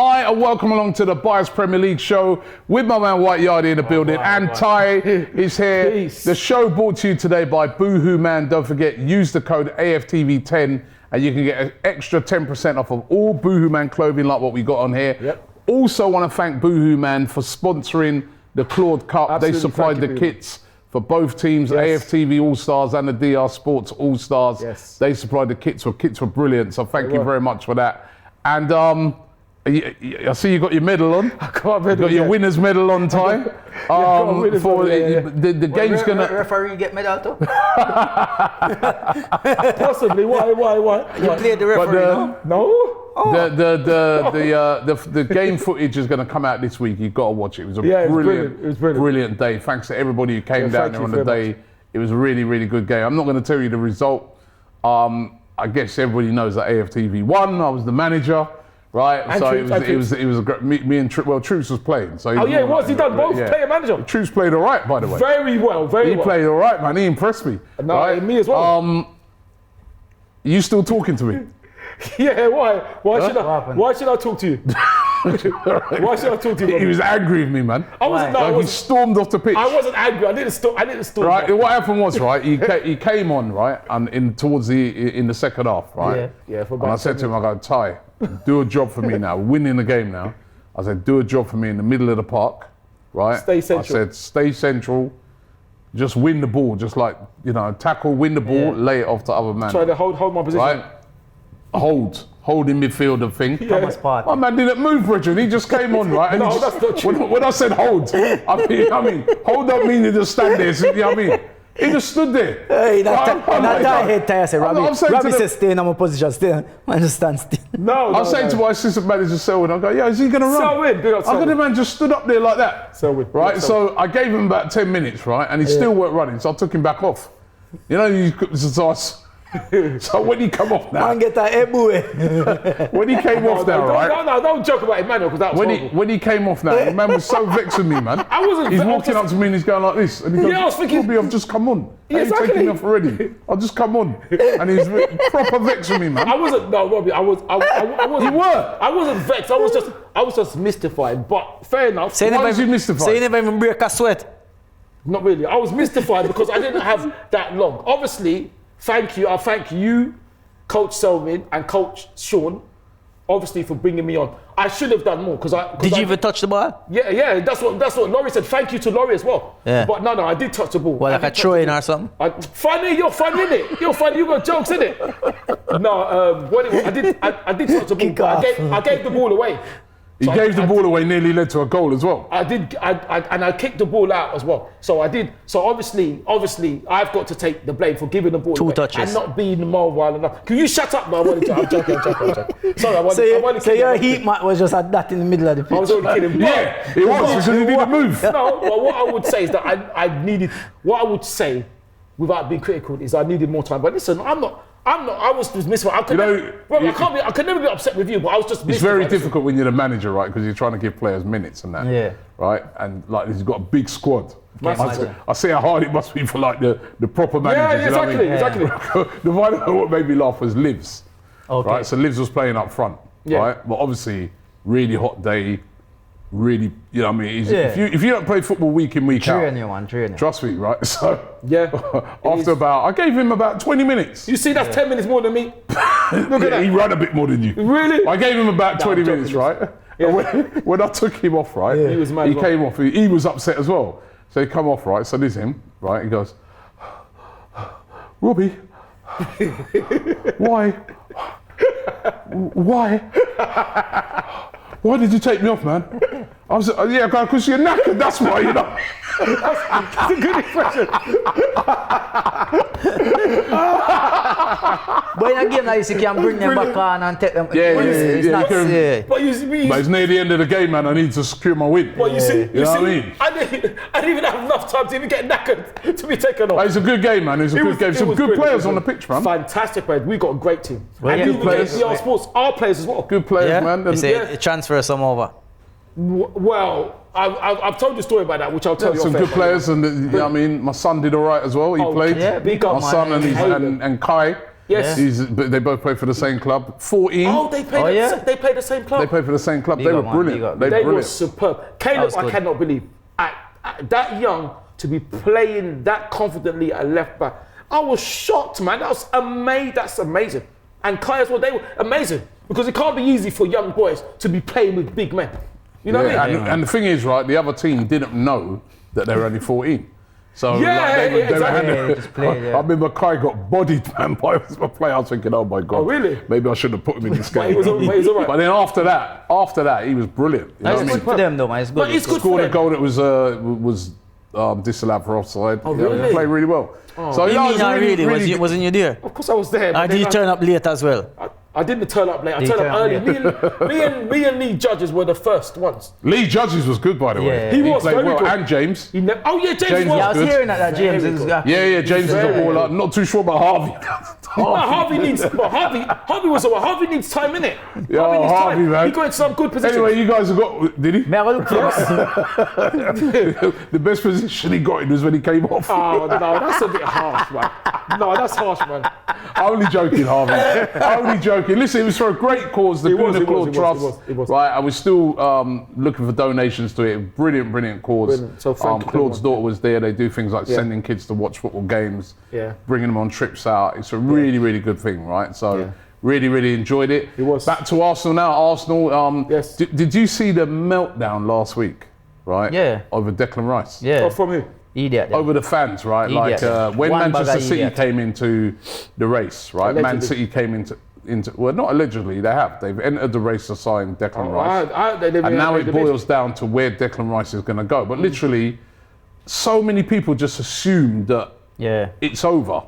Hi and welcome along to the Bias Premier League show with my man White Yardie in the building and Ty is here. Peace. The show brought to you today by Boohoo Man. Don't forget, use the code AFTV10 and you can get an extra 10% off of all Boohoo Man clothing like what we got on here. Yep. Also want to thank Boohoo Man for sponsoring the Claude Cup. Absolutely. They supplied Thank the you, kits for both teams, Yes. AFTV All-Stars and the DR Sports All-Stars. Yes. They supplied the kits were brilliant, so thank you very much for that. And I see you got your medal on. I got a medal, You got your winner's medal on, Ty. The game's gonna. Referee get medal too? Possibly. Why? You played the referee, No. The game footage is going to come out this week. You've got to watch it. It was a brilliant day. Thanks to everybody who came down there on the day. It was a really, really good game. I'm not going to tell you the result. I guess everybody knows that AFTV won. I was the manager. Right, and so Troops, it was a great. Me and Troops was playing. So he was. He done both player manager. Troops played all right, by the way. Very well. He played all right, man. He impressed me. No, right? me as well. You still talking to me? Yeah. Why? Why should I talk to you? Why should I talk to you? He was angry with me, man. I wasn't. He stormed off the pitch. I wasn't angry. I didn't storm. Right. What happened was, right, he came on, right, and in the second half, right. Yeah. And I said to him, I go, Ty, do a job for me now. We're winning the game now. I said, do a job for me in the middle of the park, right? Stay central. I said, stay central. Just win the ball. Just like, tackle, win the ball, lay it off to other man. Try to hold my position. Right. Hold in midfield and thing. Thomas Park. My man didn't move, Bridget. He just came on, right? And No, he that's not true. When I said hold, I mean, hold don't mean you just stand there. You know what I mean? He just stood there. Hey, Ty said, Robbie says stay in my position, stay. I just stand still. No. I'm saying to my assistant manager, Selwyn, I go, yeah, is he going to run? Selwyn, big up I got the man just stood up there like that. Selwyn. Right, so I gave him about 10 minutes, right? And he still weren't running, so I took him back off. So when he come off now, Man get that ebue. when he came off now, right? No, don't joke about Emmanuel because that was horrible. When he came off now, the man was so vexed with me, man. I wasn't. He's walking up to me and he's going like this, and he goes, I was thinking, Robbie, I've just come on. Yeah, Ain't you exactly. taking me off already? I've just come on, and he's proper vexed with me, man. I wasn't. No, Robbie. I wasn't. You were. I wasn't vexed. I was just mystified. But fair enough. Why was you mystified? So you never even break a sweat? Not really. I was mystified because I didn't have that long. Obviously, thank you. I thank you, Coach Selwyn and Coach Sean, obviously for bringing me on. I should have done more because Did you even touch the ball? Yeah. That's what Laurie said. Thank you to Laurie as well. Yeah. But no, I did touch the ball. Well, like a throw-in or something? Funny, you're funny, innit? You're funny. You got jokes, innit? No, what it was, I did touch the ball. But I gave the ball away. He gave the ball away, nearly led to a goal as well. I did, and I kicked the ball out as well. So I did. So obviously, I've got to take the blame for giving the ball Two away touches. and not being mobile enough. Can you shut up, man? I'm joking. Sorry, I wanted So your heat mat was just at that in the middle of the pitch. I was only kidding. Yeah, it was because he didn't move. No, but what I would say is that I needed. What I would say, without being critical, is I needed more time. But listen, I was just missing. I could never be upset with you, but I was just. It's very difficult when you're the manager, right? Because you're trying to give players minutes and that. Yeah. Right, and like he's got a big squad. Massive. I see how hard it must be for like the proper managers. Yeah, exactly, you know what I mean? exactly. The one what made me laugh was Livs. Okay. Right, so Livs was playing up front. Yeah. Right, but obviously really hot day. Really, you know what I mean? Yeah. If you don't play football week in, week out, Training. trust me, right? So Yeah. I gave him about 20 minutes. You see, that's 10 minutes more than me. Look at that. He ran a bit more than you. Really? I gave him about 20 I'm joking. minutes, right? Yeah. And when I took him off, right? He was mad He as well. came off. He was upset as well. So he come off, right? So there's him, right? He goes, Robbie, why? Why did you take me off, man? I was yeah, because you're knackered. That's why, you know. That's a good expression. But in a game like this, you can bring them back on and take them. Yeah, It's yeah, not- you can- yeah. But you But it's near the end of the game, man. I need to secure my win. But you see, You know what I mean? I didn't even have enough time to even get knackered to be taken off. But it's a good game, man. It's a good game. Some good players on the pitch, man. Fantastic, man. We got a great team. Well, and yeah, even players. DR Sports, our players as well. Good players, Yeah? man. You say transfer some over. Well, I've told you a story about that, which I'll tell you. Some off good air. players, and you know what I mean, my son did all right as well. He played. yeah, big My up, man. son Hayden. and Kai. Yes. But they both play for the same club. 14. Oh, they play the same club. They play for the same club. They were brilliant. They were superb. Caleb, I cannot believe that young to be playing that confidently at left back. I was shocked, man. That was amazing. That's amazing. And Kai as well, they were amazing. Because it can't be easy for young boys to be playing with big men. You know what I mean? And the thing is, right, the other team didn't know that they were only 14. So I remember Kai got bodied, man, by a player. I was thinking, oh my God. Oh, really? Maybe I shouldn't have put him in this game. But he was all right. But then after that, he was brilliant. It's good for them, though, man. It's good. But it's good Scored a goal that was disallowed for offside. Oh, really? He played really well. Oh. So wasn't you there? Of course I was there. Did you turn up late as well? I didn't turn up late. I turned up early. Me and Lee Judges were the first ones. Lee Judges was good, by the way. He was played very well. good. And James. James was. I was hearing that James is. James is a baller. Not too sure about Harvey. Harvey needs. Harvey was alright. Harvey needs time, innit? Harvey, man. He got into some good positions. Anyway, you guys have got. Did he? May I look The best position he got in was when he came off. Oh no, that's a bit harsh, man. No, that's harsh, man. Only joking, Harvey. Only joking. Listen, it was for a great cause, the Gunnar Claude Trust. Right, and we're still looking for donations to it. Brilliant cause. Brilliant. So Claude's daughter was there. They do things like sending kids to watch football games, bringing them on trips out. It's a really good thing, right? So really enjoyed it. It was. Back to Arsenal now. Arsenal. Yes. Did you see the meltdown last week? Right. Yeah. Over Declan Rice. Yeah. Oh, from who? Idiot. Over the fans, right? Idiot. Like when Manchester City idiot. came into the race, right? Allegedly. Man City came into well, not allegedly, they've entered the race to sign Declan Rice. And now it boils down to where Declan Rice is going to go. But literally, so many people just assumed that it's over.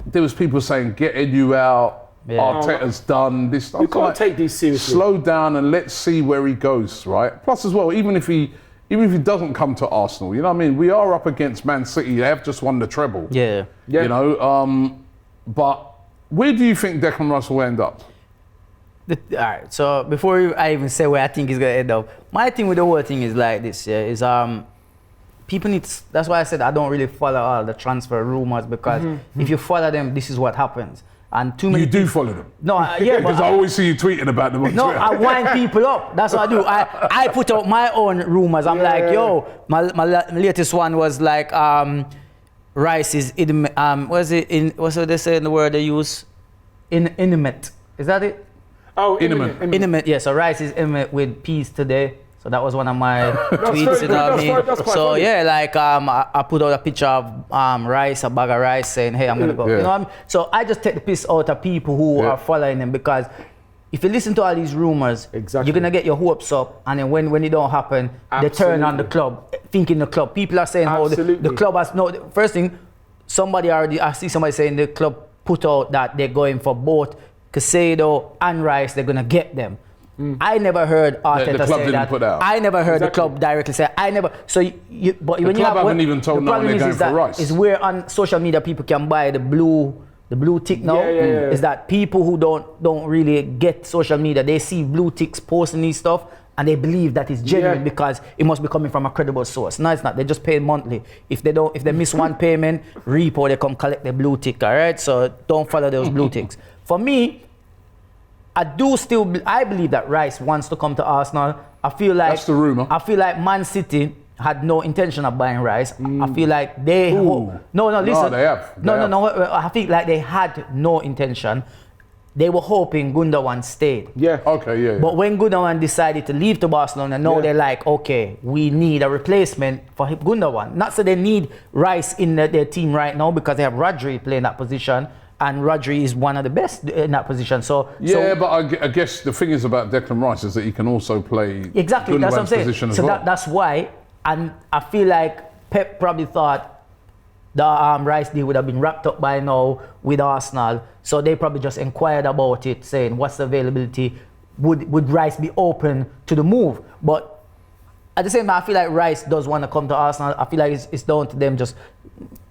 There was people saying, get Edu out, Arteta's done, this stuff. You can't take these seriously. Slow down and let's see where he goes, right? Plus as well, even if he doesn't come to Arsenal, you know what I mean? We are up against Man City. They have just won the treble. Yeah. You know, but where do you think Declan Rice will end up? All right. So before I even say where I think he's gonna end up, my thing with the whole thing is like this. Yeah, is people need. That's why I said I don't really follow all the transfer rumors because if you follow them, this is what happens. And too many. You do follow them. No, yeah, because I always see you tweeting about them on no, Twitter. I wind people up. That's what I do. I put out my own rumors. I'm like, yo, my latest one was like, Rice is what's they say in the word they use? Intimate. Is that it? Oh, intimate. Yeah. So Rice is intimate with peace today. So that was one of my tweets, you know what I mean? So funny. Yeah, like I put out a picture of rice, a bag of rice, saying, hey, I'm gonna go. You know what I mean? So I just take the piss out of people who are following him because if you listen to all these rumors, you're gonna get your hopes up, and then when it don't happen, they turn on the club, thinking the club. People are saying, oh, the club has no. First thing, I see somebody saying the club put out that they're going for both Caicedo and Rice. They're gonna get them. I never heard Arteta say that. I never heard the club directly say. I never. So, but when you haven't even told no one they're going for Rice. Is where on social media people can buy the blue tick now. Is that people who don't really get social media, they see blue ticks posting these stuff and they believe that it's genuine because it must be coming from a credible source. No, it's not. They just pay monthly. If they miss one payment, repo, they come collect the blue tick. All right. So don't follow those blue ticks. For me, I believe that Rice wants to come to Arsenal. I feel like that's the rumor. I feel like Man City had no intention of buying Rice. I feel like they listen. No, they have. No. I think like they had no intention. They were hoping Gundogan stayed. Yeah. Okay. Yeah. But when Gundogan decided to leave to Barcelona, now they're like, okay, we need a replacement for Gundogan. Not so they need Rice in their team right now because they have Rodri playing that position. And Rodri is one of the best in that position. But I guess the thing is about Declan Rice is that he can also play exactly. That's what I'm saying. Position so as well. That's why, and I feel like Pep probably thought the Rice deal would have been wrapped up by now with Arsenal. So they probably just inquired about it, saying what's the availability? Would Rice be open to the move? But at the same time, I feel like Rice does want to come to Arsenal. I feel like it's down to them just.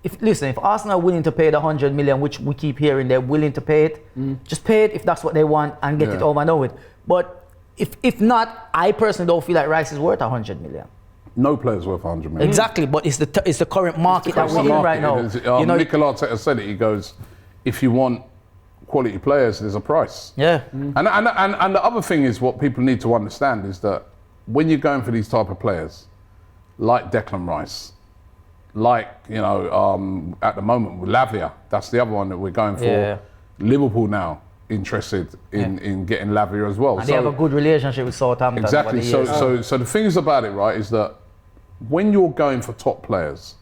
If Arsenal are willing to pay the 100 million, which we keep hearing they're willing to pay it, just pay it if that's what they want and get it over and over with. But if not, I personally don't feel like Rice is worth 100 million. No player's worth 100 million. Exactly, but it's the current market that we're in right now. Mikel Arteta said it. He goes, if you want quality players, there's a price. Yeah. And the other thing is what people need to understand is that when you're going for these type of players, like Declan Rice, like, you know, at the moment with Lavia, that's the other one that we're going for. Yeah. Liverpool now interested in getting Lavia as well. And they have a good relationship with Southampton. Exactly. So the things about it, right, is that when you're going for top players,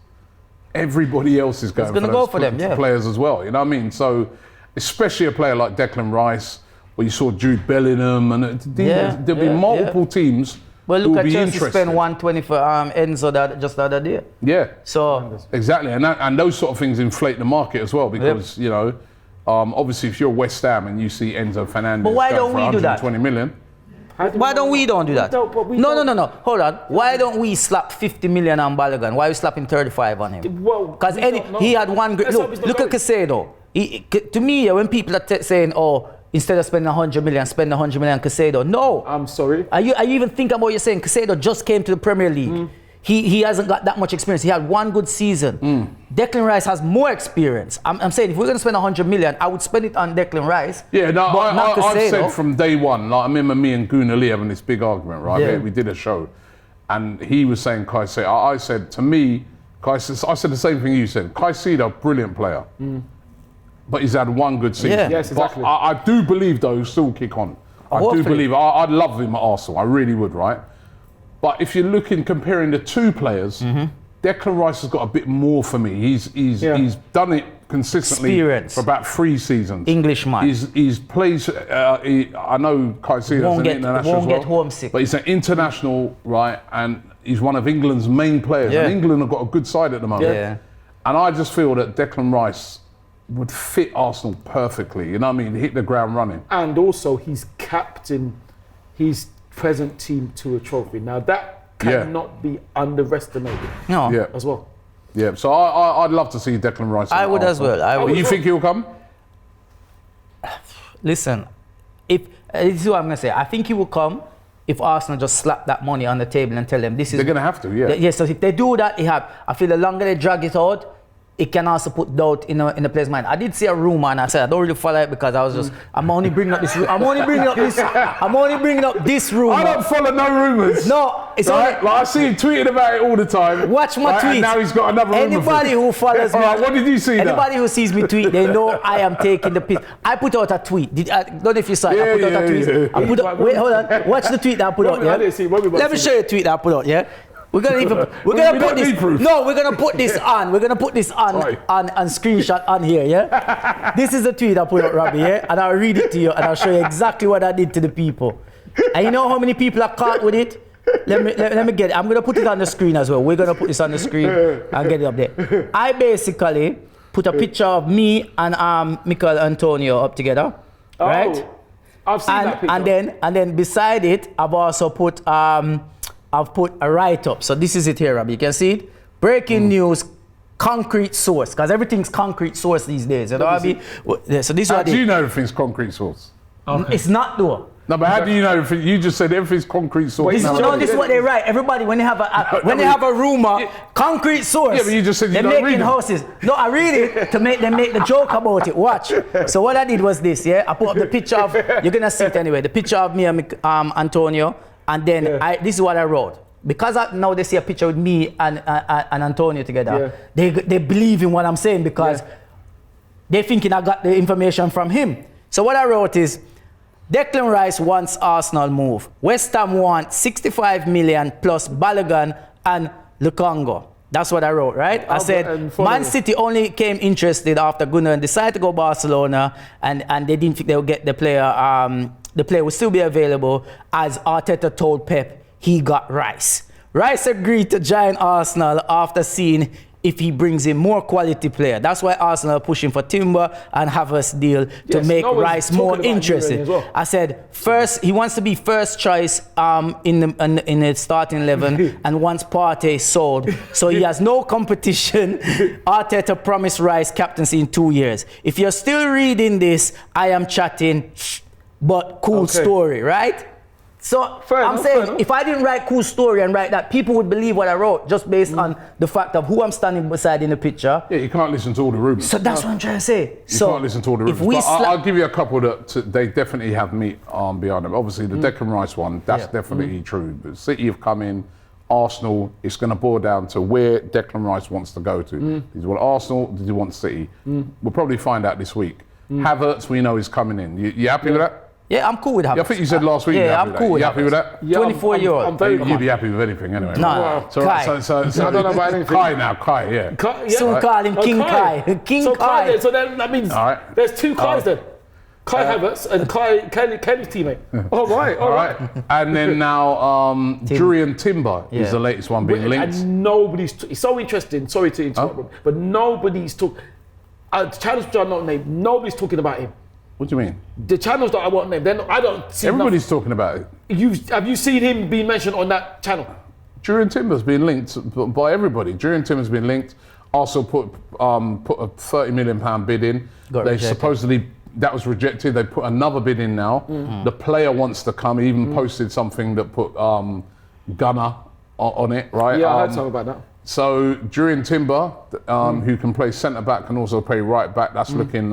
everybody else is going for those players as well. You know what I mean? So especially a player like Declan Rice, where you saw Jude Bellingham, and there'll be multiple teams. Well, look at Chelsea spend 120 for Enzo just the other day. Yeah. So exactly, and those sort of things inflate the market as well, because you know, obviously if you're West Ham and you see Enzo Fernandez, but why don't we do that? 120 million. Why don't we do that? No. Hold on. Why don't we slap 50 million on Balogun? Why are we slapping 35 on him? Because he had one great. Look at Caicedo. To me, when people are saying, "Oh, instead of spending 100 million, spend 100 million on Caicedo," no. I'm sorry. Are you even thinking about what you're saying? Caicedo just came to the Premier League. He hasn't got that much experience. He had one good season. Declan Rice has more experience. I'm saying if we're going to spend 100 million, I would spend it on Declan Rice. Yeah, no, I've said from day one, like I remember me and Goon Ali having this big argument, right? Yeah. We did a show, and he was saying Caicedo. I said to me, Caicedo, I said the same thing you said. Caicedo, brilliant player, but he's had one good season. Yeah. Yes, exactly. But I do believe though he'll still kick on. I do believe. I'd love him at Arsenal. I really would, right? But if you're comparing the two players, Declan Rice has got a bit more for me. He's done it consistently for about 3 seasons. Englishman. He's plays. I know Caicedo's an international as well, get homesick. but he's an international, right? And he's one of England's main players. Yeah. And England have got a good side at the moment. Yeah. And I just feel that Declan Rice would fit Arsenal perfectly. You know what I mean? Hit the ground running. And also, he's captain his present team to a trophy. Now that cannot be underestimated. No. Yeah. As well. Yeah. So I'd love to see Declan Rice. I would as well. I would. You think he'll come? Listen, this is what I'm gonna say. I think he will come if Arsenal just slap that money on the table and tell them this is. They're gonna have to. Yeah. Yes. So if they do that, I feel the longer they drag it out, it can also put doubt in the player's mind. I did see a rumor, and I said I don't really follow it because I was just I'm only bringing up this rumor. I don't follow no rumors. No, it's right? only, like I see him tweeting about it all the time. Watch my tweets. And now he's got another rumor. Anybody who follows me. What did you see? Anybody who sees me tweet, they know I am taking the piss. I put out a tweet. Don't know if you saw it. I put out a tweet. Wait, hold on. Watch the tweet that I put out. Yeah. Let me show you the tweet that I put out. Yeah. We're gonna put this on. We're gonna put this on screenshot on here, yeah? This is the tweet I put out, Robbie, yeah? And I'll read it to you and I'll show you exactly what I did to the people. And you know how many people are caught with it? Let me get it. I'm gonna put it on the screen as well. We're gonna put this on the screen and get it up there. I basically put a picture of me and Mikel Antonio up together. Right? I've seen that picture. And then beside it, I've also put I've put a write-up. So this is it here, Robbie. You can see it. Breaking news, concrete source, because everything's concrete source these days. You know what I mean? So this is what I did. How do you know everything's concrete source? Okay. It's not though. No, but how do you know everything? You just said everything's concrete source. This is what they write. Everybody, when they have a rumor, concrete source. Yeah, but you just said you don't read They're making houses. No, I read it to make them make the joke about it. Watch. So what I did was this, yeah? I put up the picture of, you're going to see it anyway, the picture of me and Antonio. And then this is what I wrote. Because now they see a picture with me and Antonio together, they believe in what I'm saying because they're thinking I got the information from him. So what I wrote is, Declan Rice wants Arsenal move. West Ham want 65 million plus Balogun and Lukongo. That's what I wrote, right? I said, Man City only came interested after Gunnar decided to go Barcelona and they didn't think they would get the player. The player would still be available as Arteta told Pep he got Rice. Rice agreed to join Arsenal after seeing if he brings in more quality player. That's why Arsenal are pushing for Timber and Havertz deal to make Rice more interesting. Well. I said, first, he wants to be first choice in the starting 11 and once Partey sold. So he has no competition. Arteta promised Rice captaincy in 2 years. If you're still reading this, I am chatting, but cool story, right? So I'm saying, if I didn't write cool story and write that, people would believe what I wrote just based on the fact of who I'm standing beside in the picture. Yeah, you can't listen to all the rumours. So that's what I'm trying to say. You can't listen to all the rumours. I'll give you a couple that they definitely have meat behind them. Obviously, the Declan Rice one, that's definitely true. But City have come in, Arsenal, it's going to boil down to where Declan Rice wants to go to. Does he want Arsenal? Does he want City? We'll probably find out this week. Havertz, we know, is coming in. You happy with that? Yeah, I'm cool with Havertz. I think you said last week. Yeah, I'm cool with that. You happy with that? Yeah, 24-year-old. You'd be happy with anything anyway. No, Kai. So I don't know about anything. Kai, yeah. Soon call him King Kai. King Kai. So then that means there's two Kais then. Kai Havertz and Kelly's teammate. All right. And then now Jurriën Timber is the latest one being linked. And it's so interesting, sorry to interrupt, but nobody's talking, channels which are not named, nobody's talking about him. What do you mean? The channels that I won't name, I don't see everybody's talking about it. Have you seen him being mentioned on that channel? Jurriën Timber's been linked by everybody. Jurriën Timber's been linked. Also put a £30 million bid in. They supposedly, that was rejected. They put another bid in now. The player wants to come. He even posted something that put Gunner on it, right? Yeah, I heard something about that. So Jurriën Timber, who can play centre back, can also play right back. That's looking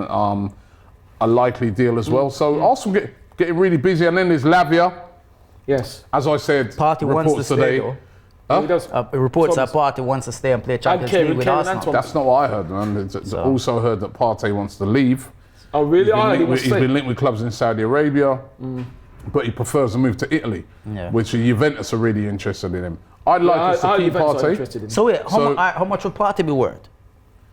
a likely deal as well. So Arsenal getting really busy. And then there's Lavia. Yes. As I said, Party wants to today. Reports that Partey wants to stay and play Champions League with Arsenal. That's not what I heard, man. Also heard that Partey wants to leave. Oh, really? He's been linked with clubs in Saudi Arabia, but he prefers to move to Italy, which Juventus are really interested in him. I'd like us to keep Partey. So wait, how much would Partey be worth?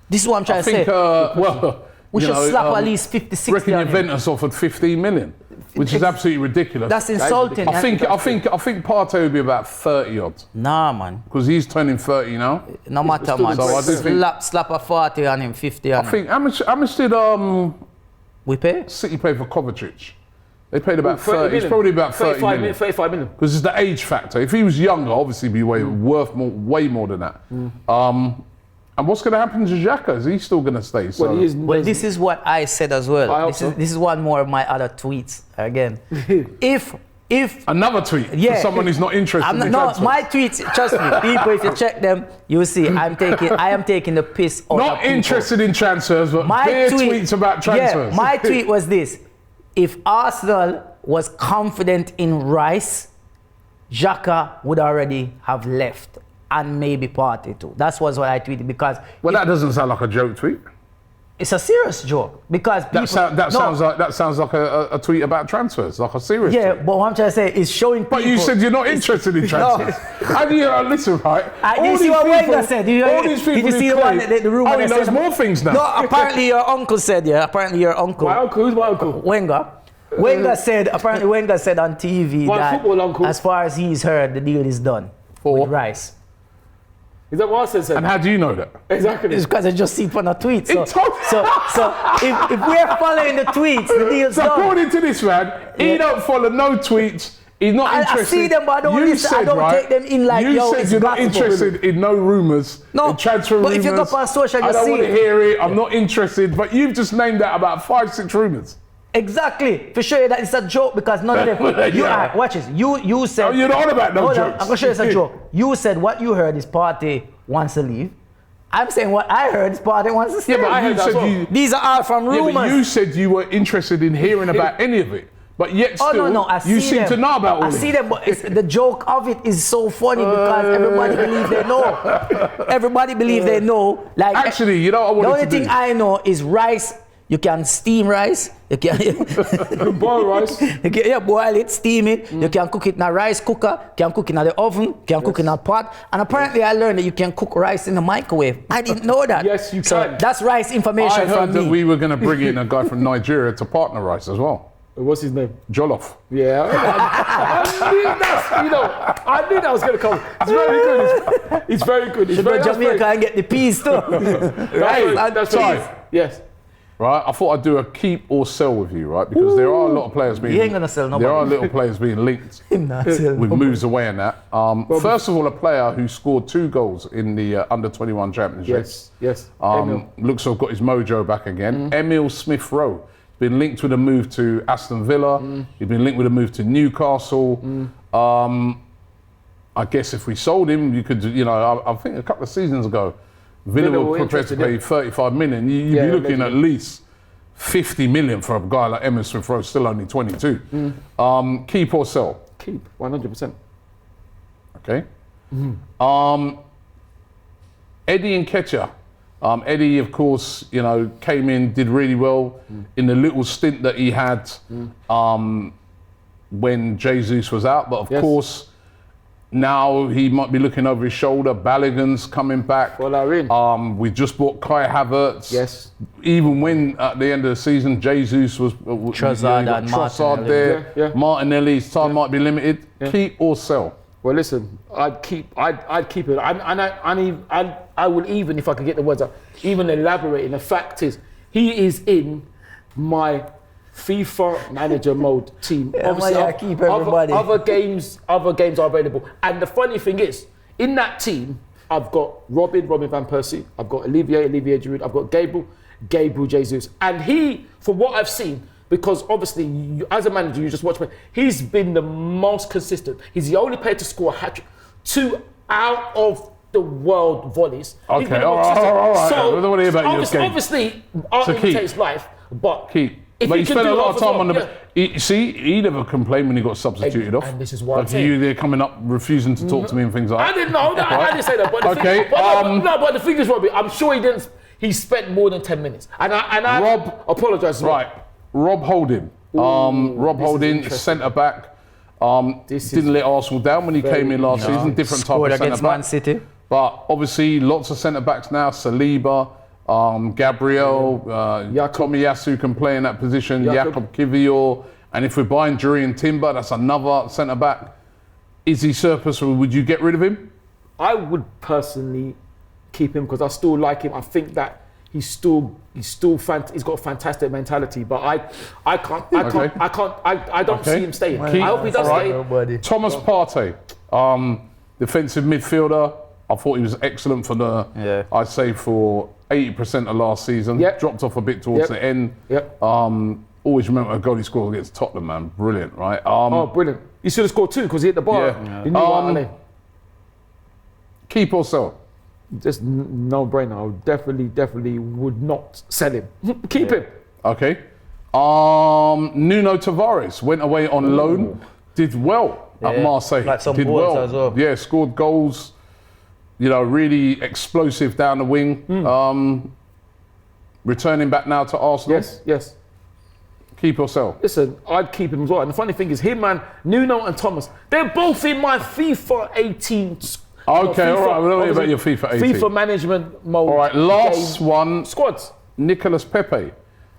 This is what I'm trying to say. We should slap at least 50, 60 reckon Juventus offered 15 million, which is absolutely ridiculous. That's insulting. I think Partey would be about 30 odd. Nah, man. Because he's turning 30 now. No matter, man. So slap a 40 on him, 50 on him. I think how much did we pay? City pay for Kovacic? They paid about 30. It's probably about 30 million. 35 million. Because it's the age factor. If he was younger, obviously, he'd be worth way more than that. And what's going to happen to Xhaka? Is he still going to stay? So. Well, this is what I said as well. This is one more of my other tweets again. if another tweet for someone who's not interested in transfers. My tweets, trust me, people, if you check them, you will see I am taking the piss out not of people. interested in transfers, but their tweets about transfers. Yeah, my tweet was this: if Arsenal was confident in Rice, Xhaka would already have left. And maybe Partey too. That was what I tweeted because. Well, that doesn't sound like a joke tweet. It's a serious joke because people, that sounds like a tweet about transfers, like a serious. Yeah, tweet. but what I'm trying to say is showing people. But you said you're not interested in transfers. How do you listen, right? Did you see what Wenger said? Did you see the rumor? Oh, he knows more things now. No, apparently your uncle said. Yeah, apparently your uncle. My uncle, who's my uncle? Wenger. Wenger said on TV that as far as he's heard, the deal is done with Rice. Is that what I said? And how do you know that? Exactly. It's because I just see it on a tweet. So if we're following the tweets, the deal's done. So according to this man, he don't follow no tweets. He's not interested. I see them, but I don't listen. I don't take them in like, you said you're not interested in no rumours, in transfer rumours. But if you go past social, I don't want to hear it. I'm not interested. But you've just named out about 5-6 rumours. Exactly. To show you that it's a joke because none of them. Watch this. You said. Oh, you're not about no jokes. I'm gonna show you it's a joke. You said what you heard is Partey wants to leave. I'm saying what I heard is Partey wants to stay. Yeah, but I heard that these are all from rumors. Yeah, but you said you were interested in hearing about any of it. But yet still, you seem to know about all of it. I see them, but the joke of it is so funny because everybody believes they know. Everybody believes they know. Like actually, you know what I wanted to do? The only thing I know is rice. You can steam rice. You can boil rice. Boil it, steam it. You can cook it in a rice cooker. You can cook it in the oven. You can cook it in a pot. And apparently, I learned that you can cook rice in the microwave. I didn't know that. Yes, you can. That's rice information from me. I heard that we were going to bring in a guy from Nigeria to partner rice as well. What's his name? Jollof. Yeah, I knew that was going to come. It's very good. It's very good. Should go to Jamaica and get the peas too. That's right. Yes. Right, I thought I'd do a keep or sell with you, right? Because there are a lot of players being. He ain't gonna sell nobody. There are little players being linked with moves away and that. First of all, a player who scored 2 goals in the under-21 championship. Yes. Looks to have got his mojo back again. Emil Smith-Rowe. been linked with a move to Aston Villa. He's been linked with a move to Newcastle. I guess if we sold him, you could, I think a couple of seasons ago, Villa were prepared to pay 35 million. You'd be looking at least 50 million for a guy like Emma Smith-Rowe, still only 22. Keep or sell? Keep, 100%. Okay. Eddie Nketiah. Eddie, of course, came in, did really well in the little stint that he had when Jesus was out. But of course, now he might be looking over his shoulder. Balogun's coming back. We just bought Kai Havertz. Yes. Even when at the end of the season, Jesus was Trossard there. Martinelli's time might be limited. Keep or sell? Well, listen, I'd keep it. I will even, if I could get the words out, even elaborate. And the fact is, he is in my FIFA manager mode team. Obviously, I keep everybody. Other games are available. And the funny thing is, in that team, I've got Robin Van Persie, I've got Olivier Giroud, I've got Gabriel Jesus. And he, from what I've seen, because obviously, as a manager, you just watch me, he's been the most consistent. He's the only player to score a hat-trick. 2 out of the world volleys. Okay, all right. So, I don't want to hear about your game. Obviously, art imitates life, but keep. But he spent a lot of time on the. He never complained when he got substituted off. And this is what I'm saying. They're coming up, refusing to talk to me and things like that. I didn't know that. I didn't say that. But but the thing is, Robbie, I'm sure he didn't. He spent more than 10 minutes, and I apologise. Right, Rob Holding. Rob Holding, centre back. Didn't let Arsenal down when he came in last season. Different type of centre back. Man City. But obviously, lots of centre backs now. Saliba. Gabriel, Tomiyasu can play in that position, Jakob Kivior, and if we're buying Jurriën Timber, that's another centre back. Is he surplus, or would you get rid of him? I would personally keep him because I still like him. I think that he's got a fantastic mentality, but I don't see him staying. I hope he does stay. Thomas Partey, defensive midfielder. I thought he was excellent for I'd say for 80% of last season. Dropped off a bit towards the end. Always remember a goal he scored against Tottenham, man. Brilliant, right? Brilliant. He should have scored 2 because he hit the bar. Keep or sell? Just no brainer. I definitely would not sell him. Keep him. Okay. Nuno Tavares went away on loan. Did well at Marseille. Like some did goals as well. Yeah, scored goals. Really explosive down the wing. Returning back now to Arsenal. Yes. Keep or sell? Listen, I'd keep him as well. And the funny thing is, him and Nuno and Thomas, they're both in my FIFA 18. Okay, all right. We're not about your FIFA 18. FIFA management mode. All right, last one. Squads. Nicolas Pepe.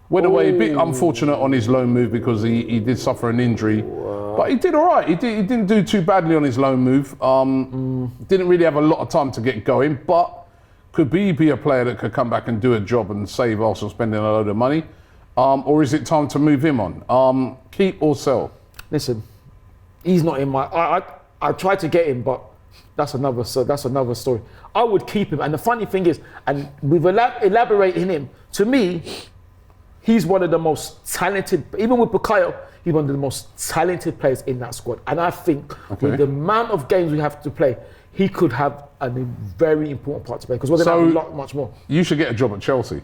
Went away a bit unfortunate on his loan move because he did suffer an injury. But he did all right. He didn't do too badly on his loan move. Didn't really have a lot of time to get going, but could be a player that could come back and do a job and save Arsenal spending a load of money. Or is it time to move him on? Keep or sell? Listen, he's not in my... I tried to get him, but that's another story. I would keep him. And the funny thing is, and we've elaborated him, to me, he's one of the most talented, even with Bukayo, he's one of the most talented players in that squad. And I think with the amount of games we have to play, he could have a very important part to play because we're going to have a lot much more. You should get a job at Chelsea.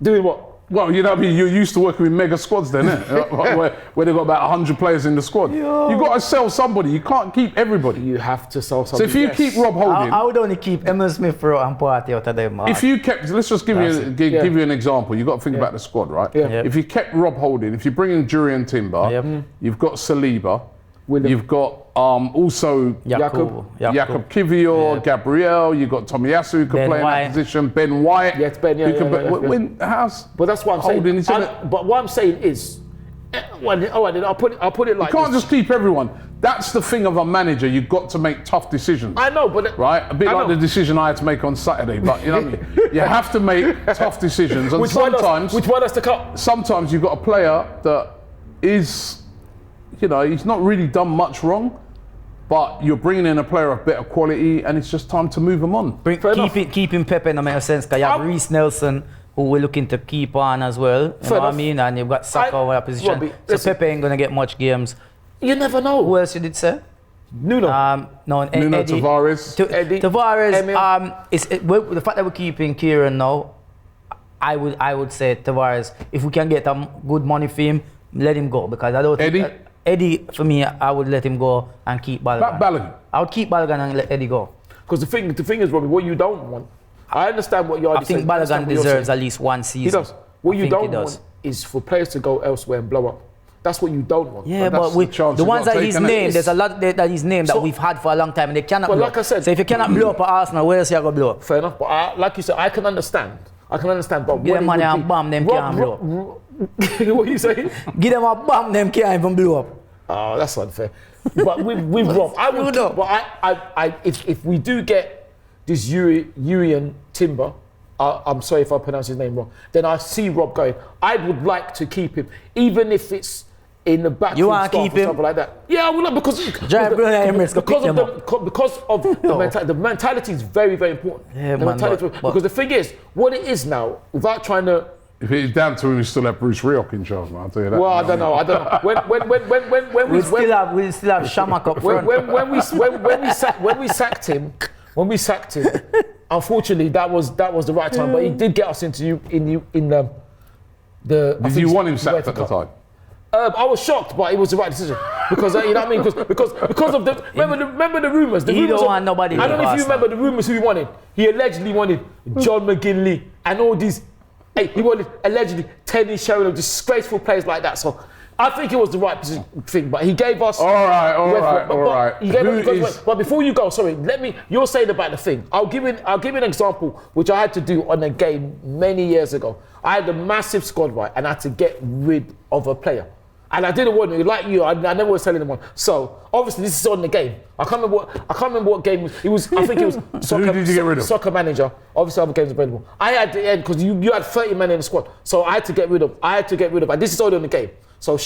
Doing what? Well, you're used to working with mega squads then, where they've got about 100 players in the squad. You've got to sell somebody. You can't keep everybody. You have to sell somebody. So if you keep Rob Holding... I would only keep Emma Smith-Rowe and Partey out of them. If you kept... Let's just give you an example. You've got to think about the squad, right? If you kept Rob Holding, if you bring in Jurriën Timber, you've got Saliba, you've got also Jakob Kivior, Gabriel, you've got Tomiyasu who can play in that position, Ben White. Yes, Ben, But that's what I'm saying. But what I'm saying is, I'll put it like you can't just keep everyone. That's the thing of a manager. You've got to make tough decisions. I know, but... Right? A bit like the decision I had to make on Saturday, but you know what I mean? You have to make tough decisions. And which one has to cut? Sometimes you've got a player that is... he's not really done much wrong, but you're bringing in a player of better quality and it's just time to move him on. Keeping Pepe in a sense, because you have Reece Nelson, who we're looking to keep on as well. You know what I mean? And you've got Saco in that position. Robbie, so Pepe ain't going to get much games. You never know. Who else you did say? Nuno. Nuno, Eddie. Tavares. Tavares, the fact that we're keeping Kieran now, I would say Tavares, if we can get good money for him, let him go. Because I don't think Eddie, for me, I would let him go and keep Balogun. Balogun. I would keep Balogun and let Eddie go. Because the thing is, Robbie, what you don't want, I understand what you're saying. I think Balogun deserves at least one season. He does. What you don't want is for players to go elsewhere and blow up. That's what you don't want. Yeah, but the ones that he's named, there's a lot that he's named that we've had for a long time and they cannot blow up. Like I said, so if you cannot blow up at Arsenal, where else you going to blow up? Fair enough, but like you said, I can understand. But give them money and bomb, them can't blow up. What are you saying? Give them a bomb, them can't even blow up. Oh, that's unfair. But with Rob, I would. But if we do get this Urian Timber, I'm sorry if I pronounce his name wrong, then I see Rob going. I would like to keep him, even if it's in the back. You want to keep him? Something like that. Yeah, I would like because the mentality is very, very important. Yeah, because the thing is, what it is now, without trying to. If it's down to him, we still have Bruce Rioch in charge, man. I'll tell you that. Well, I don't know. When we still have Shamak up front. When we sacked him, unfortunately, that was the right time. But he did get us into the. Did you want him sacked at the time? I was shocked, but it was the right decision because you know what I mean. Because of the remember the rumors. He don't want nobody. I don't know if you remember the rumors who he wanted. He allegedly wanted John McGinley and all these. Hey, he wanted allegedly Teddy Sheringham, disgraceful players like that. So I think it was the right thing, but he gave us. All right. But before you go, sorry, you're saying about the thing. I'll give you an example which I had to do on a game many years ago. I had a massive squad, right, and I had to get rid of a player. And I didn't want to, like you, I never was telling anyone. So obviously this is on the game. I can't remember what game it was. I think it was Soccer, Who did you get rid of? Soccer Manager. Obviously other games available. I had to end because you had 30 men in the squad. So I had to get rid of. And this is already on the game. So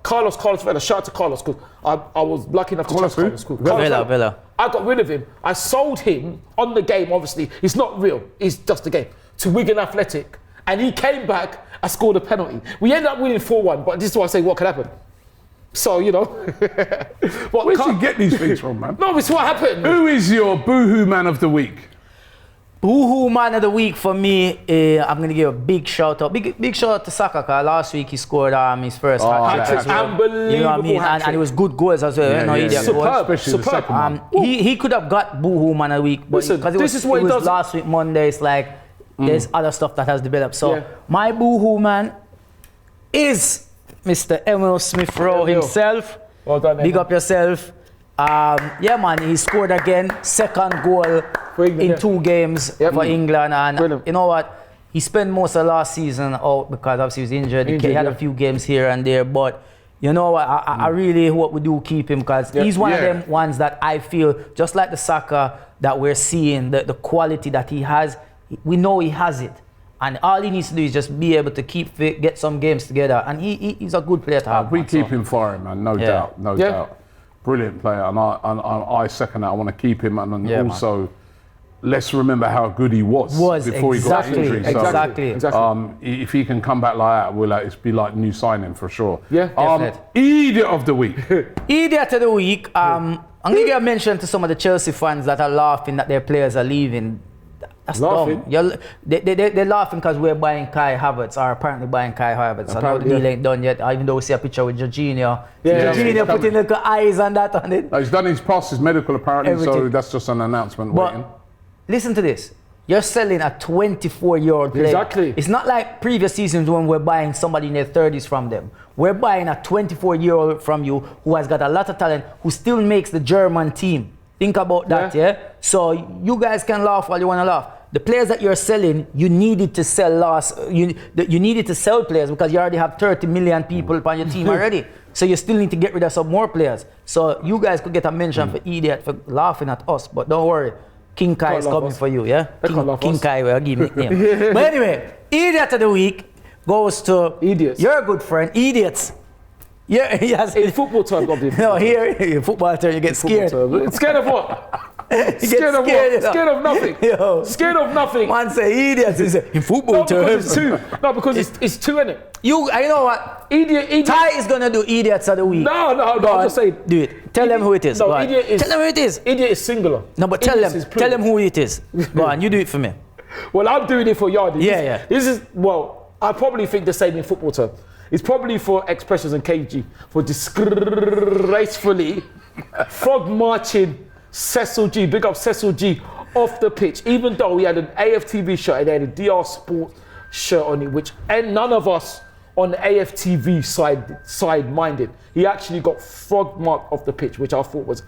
Carlos Vela, shout out to Carlos because I was lucky enough to trust Carlos. Vela. I got rid of him. I sold him on the game, obviously. It's not real. It's just a game. To Wigan Athletic. And he came back and scored a penalty. We ended up winning 4-1, but this is why I say what could happen. So, you know. Where'd you get these things from, man? No, it's what happened. Who is your boohoo man of the week? Boohoo man of the week for me, I'm going to give a big shout out. Big shout out to Saco, because last week he scored his first hat-trick. Unbelievable. You know what I mean? And it was good goals as well. Superb. Especially the second one. He could have got boohoo man of the week, but because it was last week Monday, it's like there's other stuff that has developed. So my boohoo man is Mr. Emil Smith-Rowe himself. Well done, Big up yourself. Yeah, man, he scored again, second goal in 2 games for England. And you know what? He spent most of last season out because obviously he was injured. He had a few games here and there, but you know what? I really hope we do keep him because he's one of them ones that I feel, just like the Saka that we're seeing, the quality that he has, we know he has it. And all he needs to do is just be able to keep fit, get some games together. And he's a good player to have. We keep him firing, man, no doubt. Brilliant player, and I second that. I want to keep him, and also let's remember how good he was before he got injured. So, if he can come back like that, it'll be like new signing for sure. Idiot of the week. Idiot of the week. I'm gonna give a mention to some of the Chelsea fans that are laughing that their players are leaving. That's laughing. Dumb. They're laughing because we're buying Kai Havertz, or apparently buying Kai Havertz. I know the deal ain't done yet, even though we see a picture with Jorginho. Jorginho putting little eyes on that on it. He's done his medical apparently, so that's just an announcement waiting. Listen to this. You're selling a 24-year-old player. Exactly. It's not like previous seasons when we're buying somebody in their 30s from them. We're buying a 24-year-old from you who has got a lot of talent, who still makes the German team. Think about that, So you guys can laugh all you want to laugh. The players that you're selling, you needed to sell you needed to sell players because you already have 30 million people on your team already. So you still need to get rid of some more players. So you guys could get a mention for idiot for laughing at us, but don't worry. King Kai is coming for you, King Kai will give nickname. But anyway, idiot of the week goes to idiots. Your good friend, idiots. Yeah, in football terms, No, here in football terms, you get scared. Scared of what? Scared of nothing. Yo. Scared of nothing. Man say idiots in football because terms. it's two. No, because it's two, innit? I know what? Idiot. Ty is gonna do idiots of the week. No, I'm just saying. Do it. Tell them who it is. No, idiot is. Tell them who it is. Idiot is singular. No, but tell them who it is. Go on, you do it for me. Well, I'm doing it for Yardy. Yeah. This is, well, I probably think the same in football term. It's probably for Expressions and KG for disgracefully frog marching Cecil G. Big up Cecil G off the pitch. Even though he had an AFTV shirt and he had a DR Sports shirt on it, which and none of us on the AFTV side minded. He actually got frog marked off the pitch, which I thought was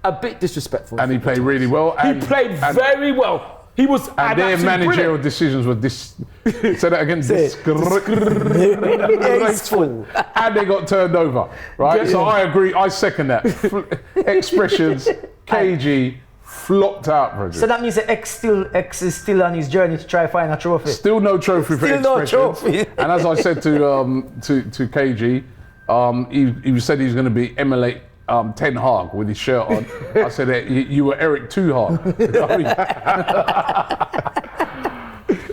a bit disrespectful. And he played really well. He played very well. He was. And their managerial decisions were say that again. Disgraceful. And they got turned over. Right? So I agree. I second that. Expressions, KG, flopped out, Bridget. So that means the X is still on his journey to try find a trophy. Still no trophy for Expressions. No trophy. And as I said to KG, he said he's going to be emulate Ten Hag with his shirt on. I said you were Eric Too Hard.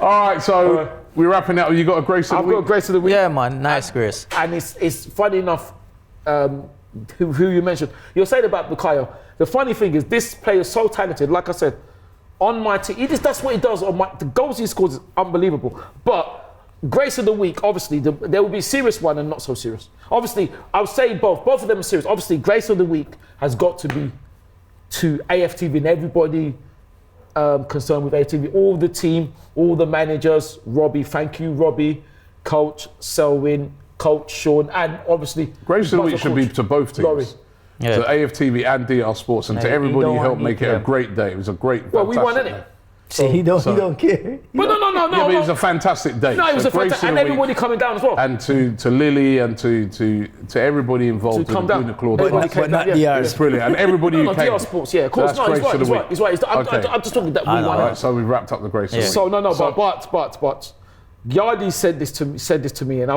All right, so we're wrapping up. You got a grace of the week? I've got a grace of the week. Yeah, man, nice grace. And it's funny enough, who you mentioned. You're saying about Bukayo. The funny thing is, this player is so talented. Like I said, on my team, that's what he does. The goals he scores is unbelievable. But grace of the week, obviously, there will be a serious one and not so serious. Obviously, I would say both. Both of them are serious. Obviously, grace of the week has got to be to AFTV and everybody concerned with AFTV. All the team, all the managers, Robbie, thank you, Robbie, Coach Selwyn, Coach Sean, and obviously... Grace of the week should be to both teams. Laurie. Yeah. To AFTV and DR Sports and to everybody who helped make it a great day. It was a great, well, we won, innit? See, he don't care. But no. Yeah, but it was a fantastic day. No, it was a fantastic, and everybody coming down as well. And to Lily and to everybody involved to come down. The Claude. But not DR. It's brilliant. And everybody who came. DR Sports, yeah, of course. So No, he's right. I'm just talking that we won. Right, so we've wrapped up the grace of the week. So but Yardy said this to me, and I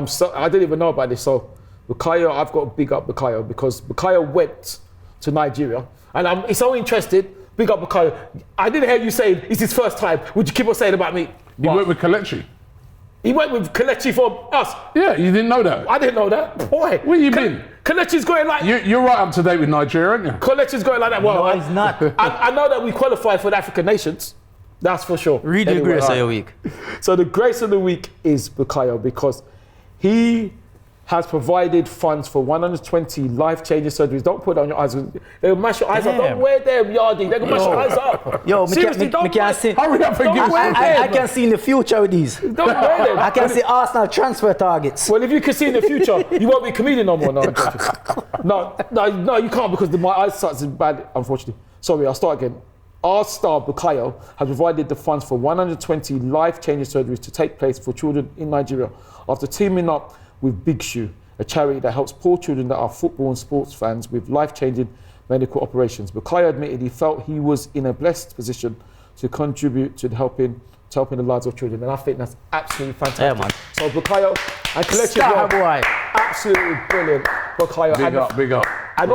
didn't even know about this. So Bukayo, I've got to big up Bukayo because Bukayo went to Nigeria, and I'm so interested. Big up Bukayo. I didn't hear you saying it's his first time. Would you keep on saying about me? He went with Kelechi. He went with Kelechi for us. Yeah, you didn't know that. I didn't know that. Boy, where you been? Kelechi's going like. You're right up to date with Nigeria, aren't you? Kelechi's going like that. Well, no, he's not. I know that we qualify for the African nations. That's for sure. Read the grace of your week. So the grace of the week is Bukayo because he has provided funds for 120 life-changing surgeries. Don't put it on your eyes. They'll mash your eyes up. Don't wear them, Yardy. They're going to mash your eyes up. Yo, seriously, don't see. Hurry up and give us I can see in the future with these. Don't wear them. I can see Arsenal transfer targets. Well, if you can see in the future, you won't be a comedian no more. No, you can't because my eyesight is bad, unfortunately. Sorry, I'll start again. Our star, Bukayo, has provided the funds for 120 life-changing surgeries to take place for children in Nigeria after teaming up with Big Shoe, a charity that helps poor children that are football and sports fans with life-changing medical operations. Bukayo admitted he felt he was in a blessed position to contribute to helping the lives of children, and I think that's absolutely fantastic. Yeah, man. So Bukayo and Kelechi, absolutely brilliant. Bukayo, big up. And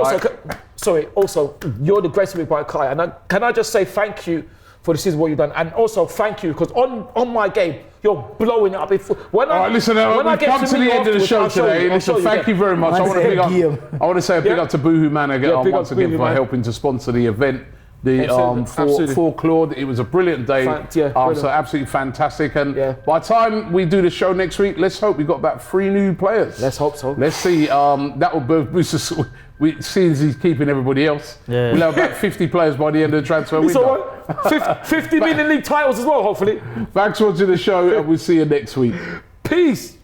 also, you're the grace of me, Bukayo. And can I just say thank you for the season, what you've done, and also thank you because on my game, you're blowing it up. All right, listen, we've come to the end of the show today. Listen, thank you very much. I want to say a big up to Boohoo Man again once again for helping to sponsor the event. For Claude, it was a brilliant day. So absolutely fantastic. And by the time we do the show next week, let's hope we've got about 3 new players. Let's hope so. Let's see. That will boost us. Seeing as he's keeping everybody else, we'll have about 50 players by the end of the transfer window. 50 million league titles as well, hopefully. Thanks for watching the show, and we'll see you next week. Peace.